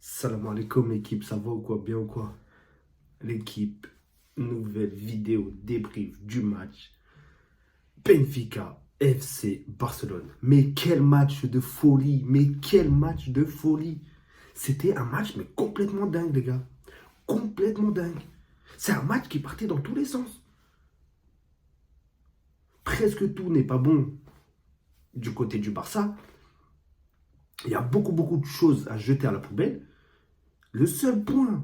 Salam alaikum l'équipe, ça va ou quoi? Bien ou quoi? L'équipe, nouvelle vidéo débrief du match Benfica FC Barcelone. Mais quel match de folie! Mais quel match de folie! C'était un match mais complètement dingue les gars. Complètement dingue. C'est un match qui partait dans tous les sens. Presque tout n'est pas bon du côté du Barça. Il y a beaucoup de choses à jeter à la poubelle. Le seul point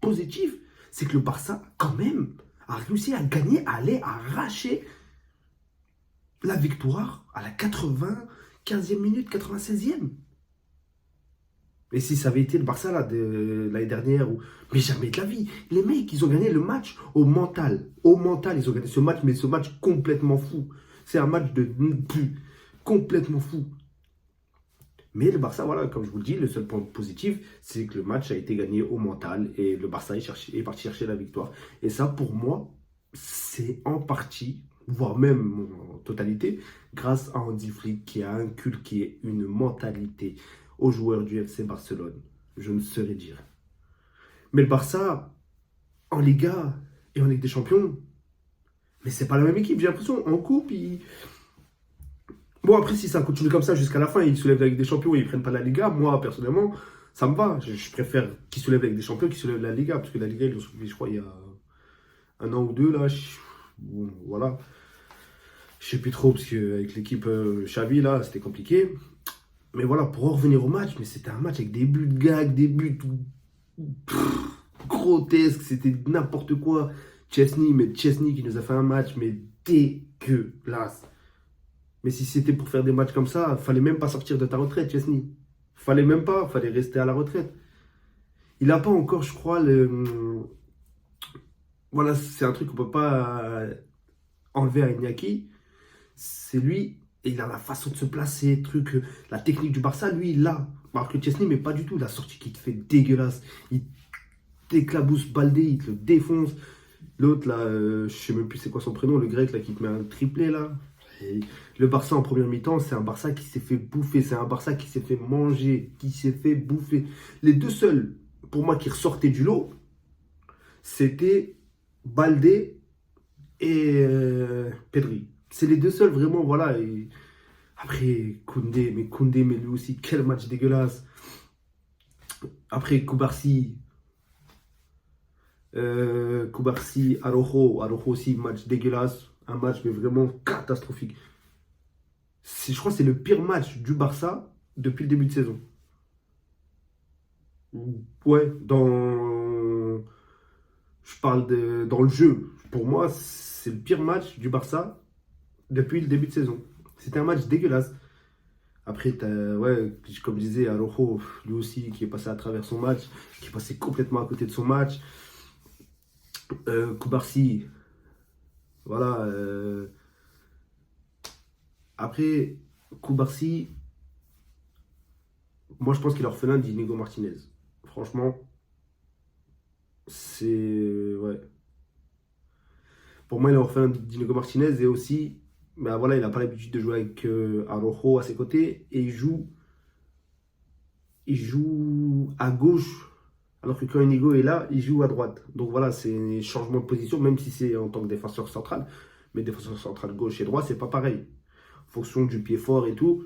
positif, c'est que le Barça, quand même, a réussi à gagner, à aller arracher la victoire à la 95e minute, 96e. Et si ça avait été le Barça là, de l'année dernière, mais jamais de la vie. Les mecs, ils ont gagné le match au mental. Au mental, ils ont gagné ce match, mais ce match complètement fou. C'est un match de complètement fou. Mais le Barça, voilà, comme je vous le dis, le seul point positif, c'est que le match a été gagné au mental et le Barça est parti chercher la victoire. Et ça, pour moi, c'est en partie, voire même en totalité, grâce à Hansi Flick qui a inculqué une mentalité aux joueurs du FC Barcelone. Je ne saurais dire. Mais le Barça, en Liga et en Ligue des Champions, mais c'est pas la même équipe, j'ai l'impression. En coupe, bon, après, si ça continue comme ça jusqu'à la fin, ils soulèvent la Ligue des Champions et ils prennent pas la Liga, moi, personnellement, ça me va. Je préfère qu'ils soulèvent la Ligue des Champions qu'ils soulèvent la Liga, parce que la Liga, ils l'ont soulevé, je crois, il y a un an ou deux, là. Bon, voilà. Je sais plus trop, parce qu'avec l'équipe Xavi, là, c'était compliqué. Mais voilà, pour en revenir au match, mais c'était un match avec des buts de gag, des buts grotesques, c'était n'importe quoi. Chesney qui nous a fait un match, mais dégueulasse. Mais si c'était pour faire des matchs comme ça, fallait même pas sortir de ta retraite, Chesney. Fallait même pas, fallait rester à la retraite. Il n'a pas encore, je crois, le. Voilà, c'est un truc qu'on peut pas enlever à Iñaki. C'est lui, et il a la façon de se placer, truc, la technique du Barça, lui, il l'a. Alors que Chesney, mais pas du tout. La sortie qui te fait dégueulasse. Il t'éclabousse Baldé, il te le défonce. L'autre, là, je sais même plus c'est quoi son prénom, le grec, là, qui te met un triplé, là. Et le Barça en première mi-temps, c'est un Barça qui s'est fait bouffer, c'est un Barça qui s'est fait manger, qui s'est fait bouffer. Les deux seuls, pour moi, qui ressortaient du lot, c'était Baldé et Pedri. C'est les deux seuls, vraiment, voilà. Et après, Koundé, mais lui aussi, quel match dégueulasse. Après, Koubarsi, Araujo aussi, match dégueulasse. Un match, mais vraiment catastrophique. Je crois que c'est le pire match du Barça depuis le début de saison. Ouais, je parle dans le jeu. Pour moi, c'est le pire match du Barça depuis le début de saison. C'était un match dégueulasse. Après, ouais, comme je disais, Araujo, lui aussi, qui est passé à travers son match, qui est passé complètement à côté de son match. Koubarsi, voilà. Après, Koubarsi, moi, je pense qu'il est orphelin d'Inigo Martinez. Franchement, c'est. Ouais. Pour moi, il est orphelin d'Inigo Martinez et aussi, ben voilà, il n'a pas l'habitude de jouer avec Araujo à ses côtés et il joue à gauche, alors que quand Inigo est là, il joue à droite. Donc voilà, c'est un changement de position, même si c'est en tant que défenseur central. Mais défenseur central gauche et droit, c'est pas pareil. En fonction du pied fort et tout.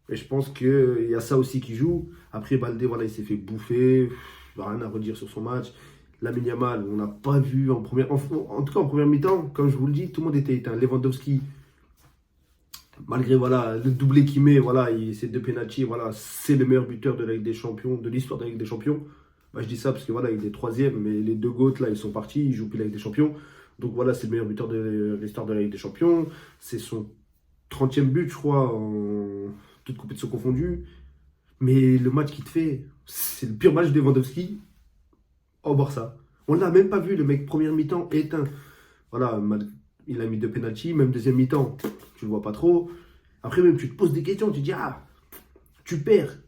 Et je pense qu'il y a ça aussi qui joue. Après, Baldé, voilà, il s'est fait bouffer. Rien à redire sur son match. Lamine Yamal, on n'a pas vu en première. En tout cas, en première mi-temps, comme je vous le dis, tout le monde était éteint. Lewandowski, malgré voilà, le doublé qu'il met, voilà, c'est deux pénaltys, voilà, c'est le meilleur buteur de la Ligue des Champions, de l'histoire de la Ligue des Champions. Bah, je dis ça parce que voilà, il est troisième, mais les deux GOAT là, ils sont partis, ils jouent plus la Ligue des Champions. Donc voilà, c'est le meilleur buteur de l'histoire de la Ligue des Champions. C'est son 30e but, je crois, en toute compétition confondue. Mais le match qu'il te fait, c'est le pire match de Lewandowski au Barça. On l'a même pas vu, le mec, première mi-temps éteint. Voilà, il a mis deux pénaltys, même deuxième mi-temps, tu le vois pas trop. Après, même, tu te poses des questions, tu te dis, ah, tu perds.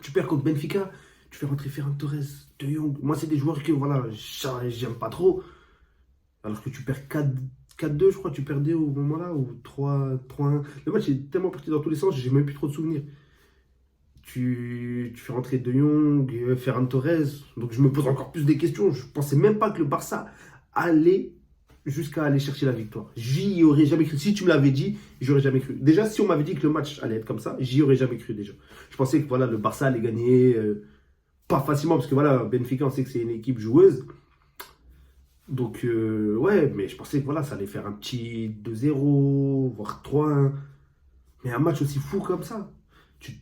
Tu perds contre Benfica, tu fais rentrer Ferran Torres, De Jong. Moi, c'est des joueurs que, voilà, j'aime pas trop. Alors que tu perds 4-2, je crois, tu perdais au moment-là, ou 3-1. Le match est tellement parti dans tous les sens, j'ai même plus trop de souvenirs. tu fais rentrer De Jong, Ferran Torres. Donc je me pose encore plus des questions. Je pensais même pas que le Barça allait jusqu'à aller chercher la victoire. J'y aurais jamais cru. Si tu me l'avais dit, j'aurais jamais cru. Déjà, si on m'avait dit que le match allait être comme ça, j'y aurais jamais cru déjà. Je pensais que voilà, le Barça allait gagner pas facilement, parce que voilà, Benfica, on sait que c'est une équipe joueuse. Donc, ouais, mais je pensais que voilà, ça allait faire un petit 2-0, voire 3-1. Mais un match aussi fou comme ça, tu,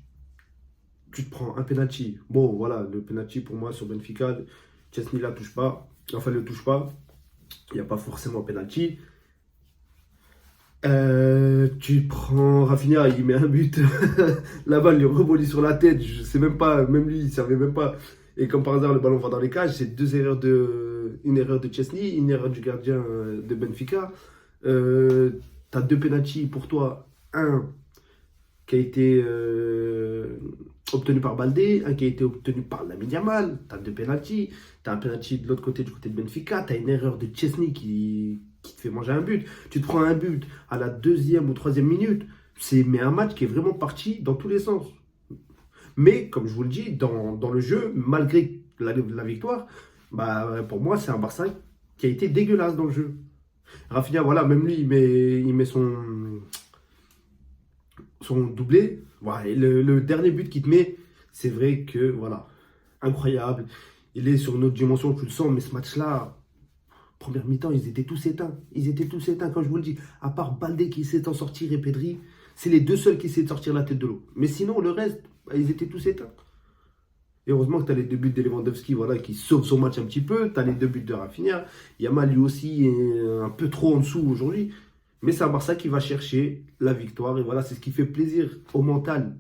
tu te prends un penalty. Bon, voilà, le penalty pour moi sur Benfica, Chesney la touche pas. Enfin, le touche pas. Il n'y a pas forcément penalty. Tu prends Rafinha, il met un but. La balle lui rebondit sur la tête. Je sais même pas, même lui, il savait même pas. Et comme par hasard, le ballon va dans les cages. C'est une erreur de Chesney, une erreur du gardien de Benfica. T'as deux penalty pour toi. Un qui a été obtenu par Baldé, un qui a été obtenu par Lamine Yamal. Tu as deux penalties. Tu as un penalty de l'autre côté, du côté de Benfica. Tu as une erreur de Chesney qui te fait manger un but. Tu te prends un but à la 2e ou 3e minute. C'est un match qui est vraiment parti dans tous les sens. Mais, comme je vous le dis, dans le jeu, malgré la victoire, bah, pour moi, c'est un Barça qui a été dégueulasse dans le jeu. Rafinha, voilà, même lui, il met son doublé. Voilà, et le dernier but qu'il te met, c'est vrai que, voilà, incroyable. Il est sur une autre dimension, tu le sens, mais ce match-là, première mi-temps, ils étaient tous éteints. Ils étaient tous éteints, comme je vous le dis. À part Baldé qui essaie d'en sortir et Pedri, c'est les deux seuls qui essaient de sortir la tête de l'eau. Mais sinon, le reste, bah, ils étaient tous éteints. Et heureusement que tu as les deux buts de Lewandowski, voilà, qui sauvent son match un petit peu. Tu as les deux buts de Rafinha. Yamal, lui aussi, est un peu trop en dessous aujourd'hui. Mais c'est un Barça qui va chercher la victoire. Et voilà, c'est ce qui fait plaisir au mental.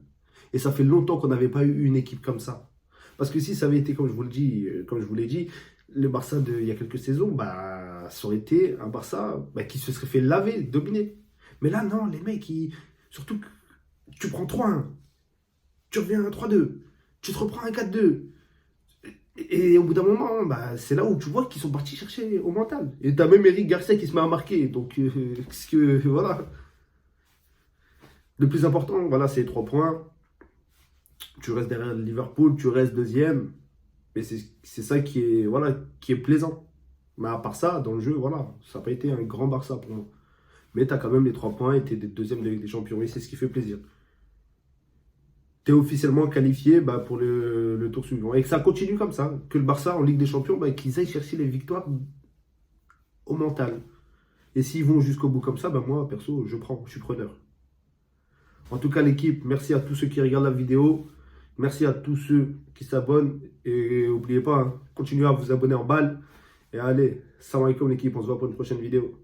Et ça fait longtemps qu'on n'avait pas eu une équipe comme ça. Parce que si ça avait été, comme je vous le dis, comme je vous l'ai dit, le Barça il y a quelques saisons, bah, ça aurait été un Barça bah, qui se serait fait laver, dominer. Mais là, non, les mecs, surtout que tu prends 3-1, tu reviens à 3-2, tu te reprends un 4-2. Et au bout d'un moment, bah, c'est là où tu vois qu'ils sont partis chercher au mental. Et t'as même Eric Garcia qui se met à marquer. Donc, voilà. Le plus important, voilà, c'est les 3 points. Tu restes derrière Liverpool, tu restes deuxième. Mais c'est ça qui est plaisant. Mais à part ça, dans le jeu, voilà, ça n'a pas été un grand Barça pour moi. Mais tu as quand même les 3 points et tu es deuxième de Ligue des Champions. Et c'est ce qui fait plaisir. Tu es officiellement qualifié bah, pour le tour suivant. Et que ça continue comme ça. Que le Barça en Ligue des Champions, bah, qu'ils aillent chercher les victoires au mental. Et s'ils vont jusqu'au bout comme ça, bah, moi, perso, je suis preneur. En tout cas, l'équipe, merci à tous ceux qui regardent la vidéo. Merci à tous ceux qui s'abonnent. Et n'oubliez pas, continuez à vous abonner en balle. Et allez, salam alaikum l'équipe, on se voit pour une prochaine vidéo.